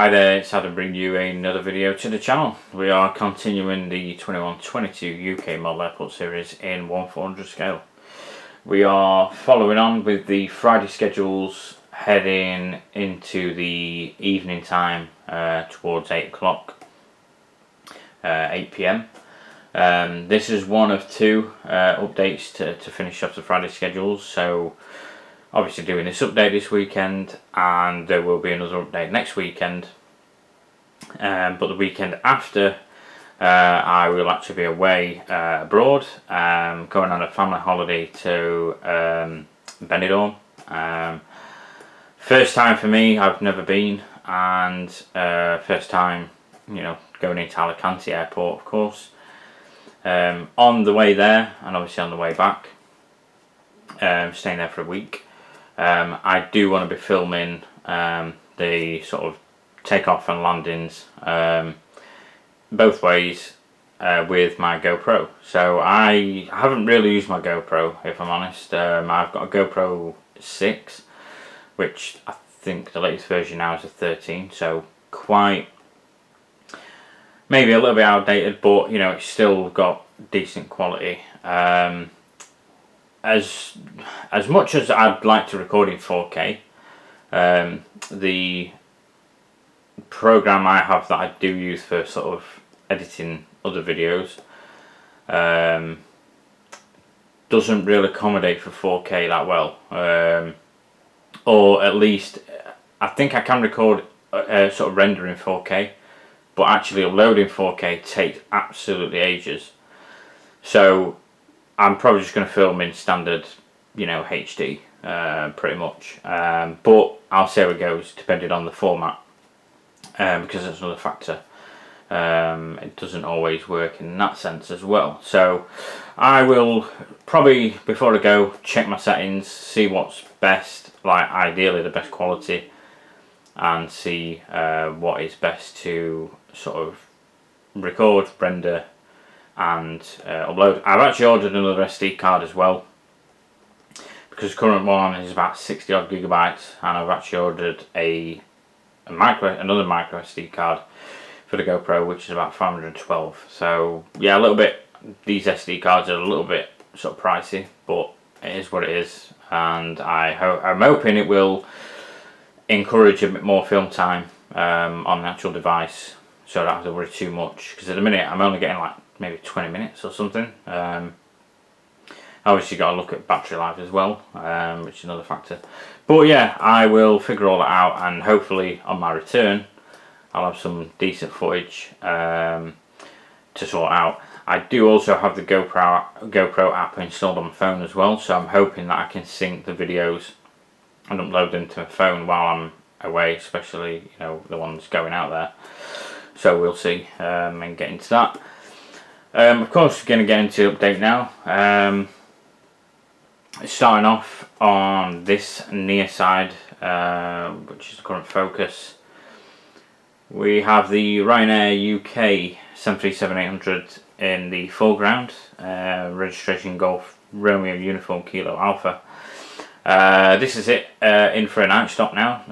Hi there, it's Adam bringing you another video to the channel. We are continuing the 21-22 UK Model Airport Series in 1/400 scale. We are following on with the Friday schedules heading into the evening time towards 8 o'clock, 8 PM. This is one of two updates to finish off the Friday schedules, so obviously doing this update this weekend, and there will be another update next weekend. But the weekend after, I will actually be away abroad, going on a family holiday to Benidorm. First time for me, I've never been, and first time, going into Alicante Airport, of course. On the way there, and obviously on the way back, staying there for a week. I do want to be filming the sort of takeoff and landings both ways with my GoPro. So I haven't really used my GoPro, if I'm honest. I've got a GoPro 6, which I think the latest version now is a 13, so quite maybe a little bit outdated, but it's still got decent quality. As much as I'd like to record in 4K, the program I have that I do use for sort of editing other videos doesn't really accommodate for 4K that well, or at least I think I can record sort of rendering 4K, but actually uploading 4K takes absolutely ages. So I'm probably just going to film in standard, HD, pretty much. But I'll see how it goes, depending on the format, because that's another factor. It doesn't always work in that sense as well. So I will probably, before I go, check my settings, see what's best, like ideally the best quality, and see what is best to sort of record, render, and upload. I've actually ordered another SD card as well, because the current one is about 60 odd gigabytes, and I've actually ordered another micro SD card for the GoPro, which is about 512. So yeah, these SD cards are a little bit sort of pricey, but it is what it is, and I'm hoping it will encourage a bit more film time on the actual device, so I don't have to worry too much, because at the minute I'm only getting like maybe 20 minutes or something. Obviously got to look at battery life as well, which is another factor. But yeah, I will figure all that out, and hopefully on my return I'll have some decent footage to sort out. I do also have the GoPro app installed on my phone as well, so I'm hoping that I can sync the videos and upload them to my phone while I'm away, especially the ones going out there. So we'll see, and get into that. Of course, we're going to get into the update now. Starting off on this near side, which is the current focus, we have the Ryanair UK 737-800 in the foreground, registration Golf Romeo Uniform Kilo Alpha. This is it, in for a night stop now.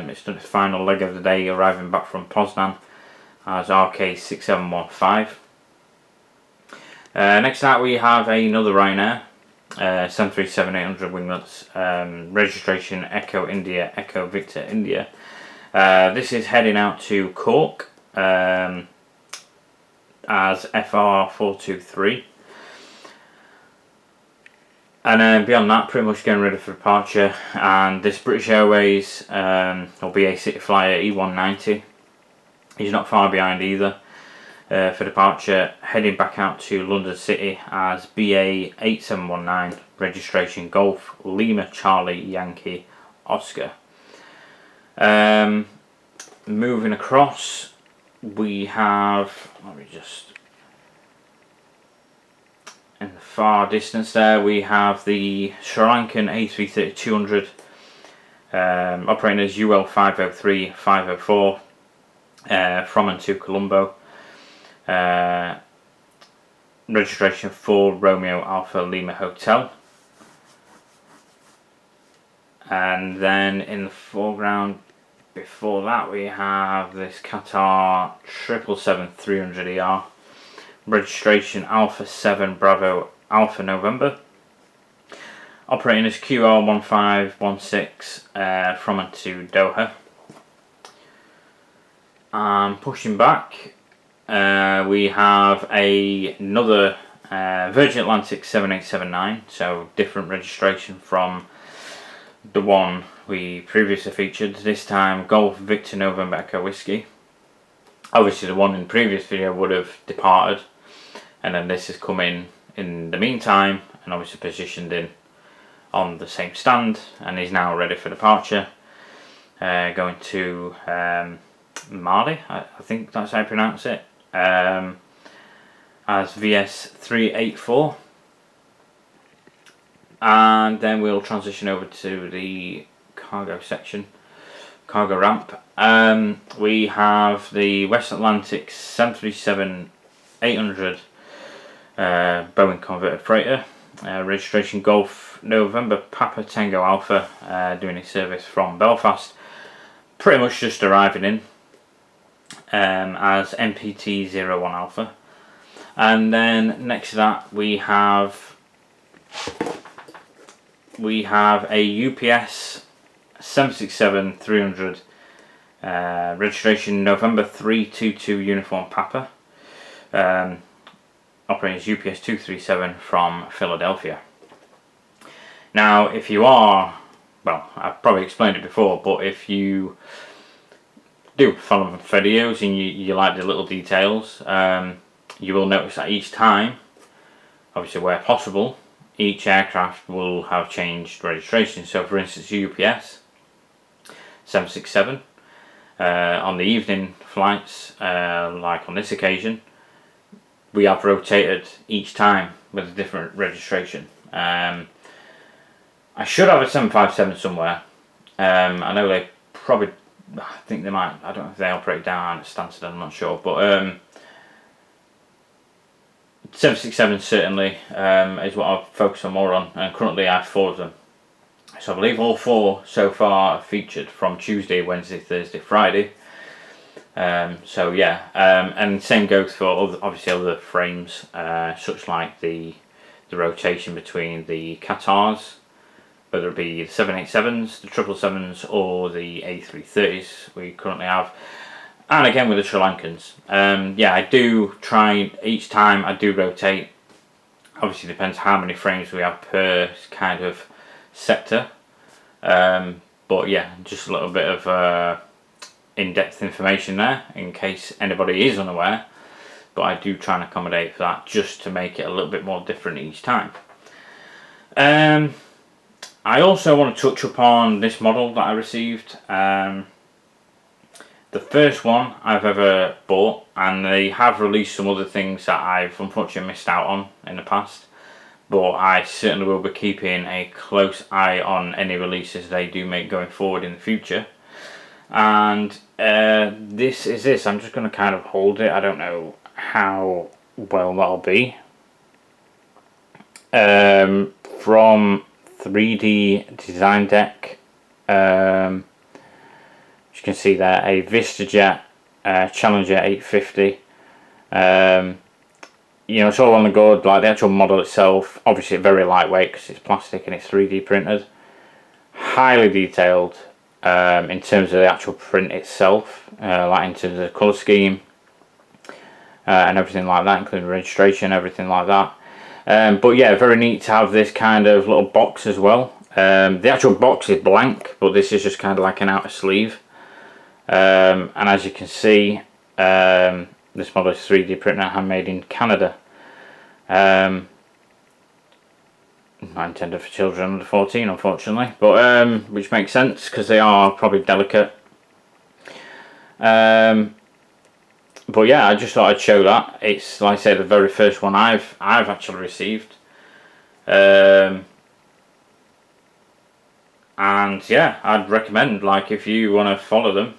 It's done its final leg of the day, arriving back from Poznan as RK6715. Next out we have another Ryanair 737-800 winglets, registration Echo India, Echo Victor India. This is heading out to Cork as FR423. And then beyond that, pretty much getting ready for departure. And this British Airways or BA City Flyer E190, he's not far behind either for departure, heading back out to London City as BA 8719, registration Golf Lima Charlie Yankee Oscar. Moving across, we have, in the far distance there, we have the Sri Lankan A330-200, operating as UL 503-504, from and to Colombo. Registration for Romeo Alpha Lima Hotel. And then in the foreground, before that we have this Qatar 777-300ER, registration Alpha 7 Bravo Alpha November, operating as QR1516 from and to Doha. Pushing back, we have another Virgin Atlantic 7879, so different registration from the one we previously featured. This time Golf Victor November Echo Whiskey. Obviously the one in the previous video would have departed, and then this has come in the meantime and obviously positioned in on the same stand and is now ready for departure, going to Mali, I think that's how you pronounce it, as VS384, and then we'll transition over to the cargo section, cargo ramp. We have the West Atlantic 737-800 Boeing converted freighter, registration Golf November Papa Tango Alpha, doing a service from Belfast, pretty much just arriving in as MPT-01 Alpha. And then next to that we have a UPS 767-300 registration November 322 Uniform Papa, operating as UPS 237 from Philadelphia. Now if you are, well, I've probably explained it before, but if you do follow my videos and you like the little details, you will notice that each time, obviously where possible, each aircraft will have changed registration. So for instance, UPS 767 on the evening flights, like on this occasion, we have rotated each time with a different registration. I should have a 757 somewhere. I know they probably, I think they might, I don't know if they operate down at Stansted, I'm not sure, but 767 certainly is what I've focused on more on, and currently I have 4 of them. So I believe all 4 so far are featured from Tuesday, Wednesday, Thursday, Friday. So yeah, and same goes for obviously other frames, such like the rotation between the Qatars, whether it be the 787s, the 777s, or the A330s we currently have. And again with the Sri Lankans. Yeah, I do try, each time I do rotate. Obviously depends how many frames we have per kind of sector. But yeah, just a little bit of in-depth information there in case anybody is unaware. But I do try and accommodate for that just to make it a little bit more different each time. I also want to touch upon this model that I received. The first one I've ever bought, and they have released some other things that I've unfortunately missed out on in the past, but I certainly will be keeping a close eye on any releases they do make going forward in the future. And this is this. I'm just going to kind of hold it. I don't know how well that'll be. From 3D Design Deck. You can see there a VistaJet Challenger 850. You know, it's all on the good. Like the actual model itself, obviously very lightweight because it's plastic and it's 3D printed. Highly detailed in terms of the actual print itself, like into the colour scheme and everything like that, including registration, everything like that. But yeah, very neat to have this kind of little box as well. The actual box is blank, but this is just kind of like an outer sleeve. And as you can see, this model is 3D printed and handmade in Canada. Not intended for children under 14, unfortunately, but which makes sense because they are probably delicate. But yeah, I just thought I'd show that. It's, like I say, the very first one I've actually received. And yeah, I'd recommend, like, if you want to follow them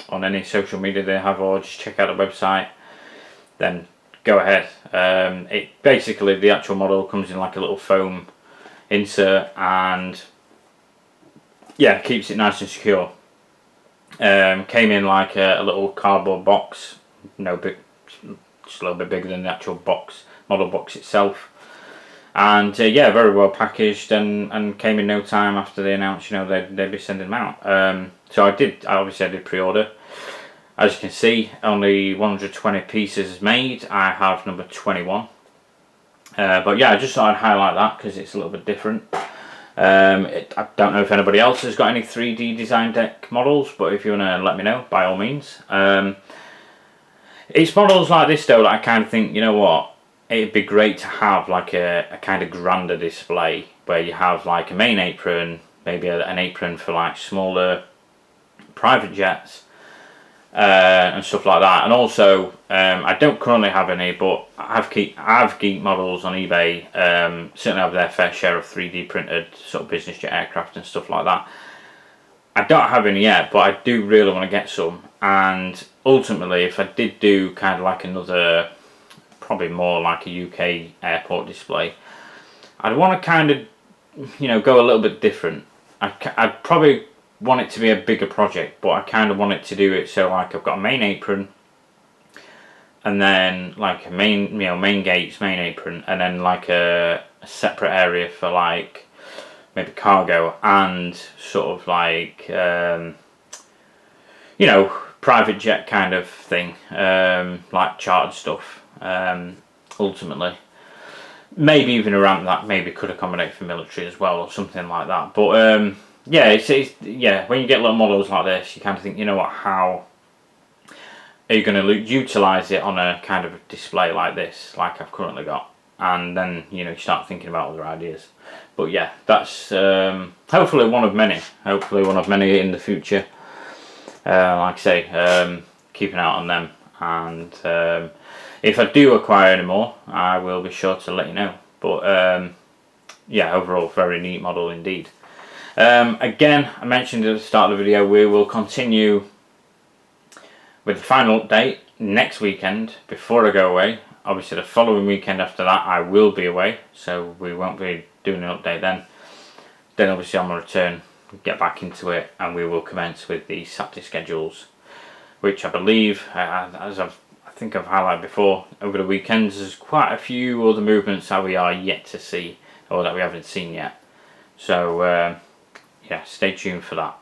on any social media they have, or just check out the website, then go ahead. It basically, the actual model comes in like a little foam insert, and yeah, keeps it nice and secure. Came in like a little cardboard box, no big, just a little bit bigger than the actual box, model box itself. And yeah, very well packaged, and came in no time after they announced, they'd be sending them out. So I did pre-order. As you can see, only 120 pieces made. I have number 21. But yeah, I just thought I'd highlight that because it's a little bit different. I don't know if anybody else has got any 3D design deck models, but if you want to let me know, by all means. It's models like this though that I kind of think, you know what, it'd be great to have like a kind of grander display where you have like a main apron, maybe an apron for like smaller private jets, and stuff like that. And also, I don't currently have any, but I have geek models on eBay. Certainly have their fair share of 3D printed sort of business jet aircraft and stuff like that. I don't have any yet, but I do really want to get some. And ultimately, if I did do kind of like another, probably more like a UK airport display, I'd want to kind of, go a little bit different. I'd probably want it to be a bigger project, but I kind of want it to do it so like I've got a main apron, and then like a main gates, main apron, and then like a separate area for like maybe cargo and sort of like private jet kind of thing, like chartered stuff. Ultimately, maybe even a ramp that maybe could accommodate for military as well, or something like that. But yeah, it's when you get little models like this, you kind of think, you know what, how are you going to utilise it on a kind of display like this, like I've currently got? And then, you start thinking about other ideas. But yeah, that's hopefully one of many. Hopefully one of many in the future. Like I say, keep an eye on them. And if I do acquire any more, I will be sure to let you know. But yeah, overall, very neat model indeed. Again, I mentioned at the start of the video, we will continue with the final update next weekend before I go away. Obviously the following weekend after that I will be away, so we won't be doing an update then. Then obviously on my return, get back into it, and we will commence with the Saturday schedules, which I believe, as I think I've highlighted before, over the weekends there's quite a few other movements that we are yet to see, or that we haven't seen yet. So yeah, stay tuned for that.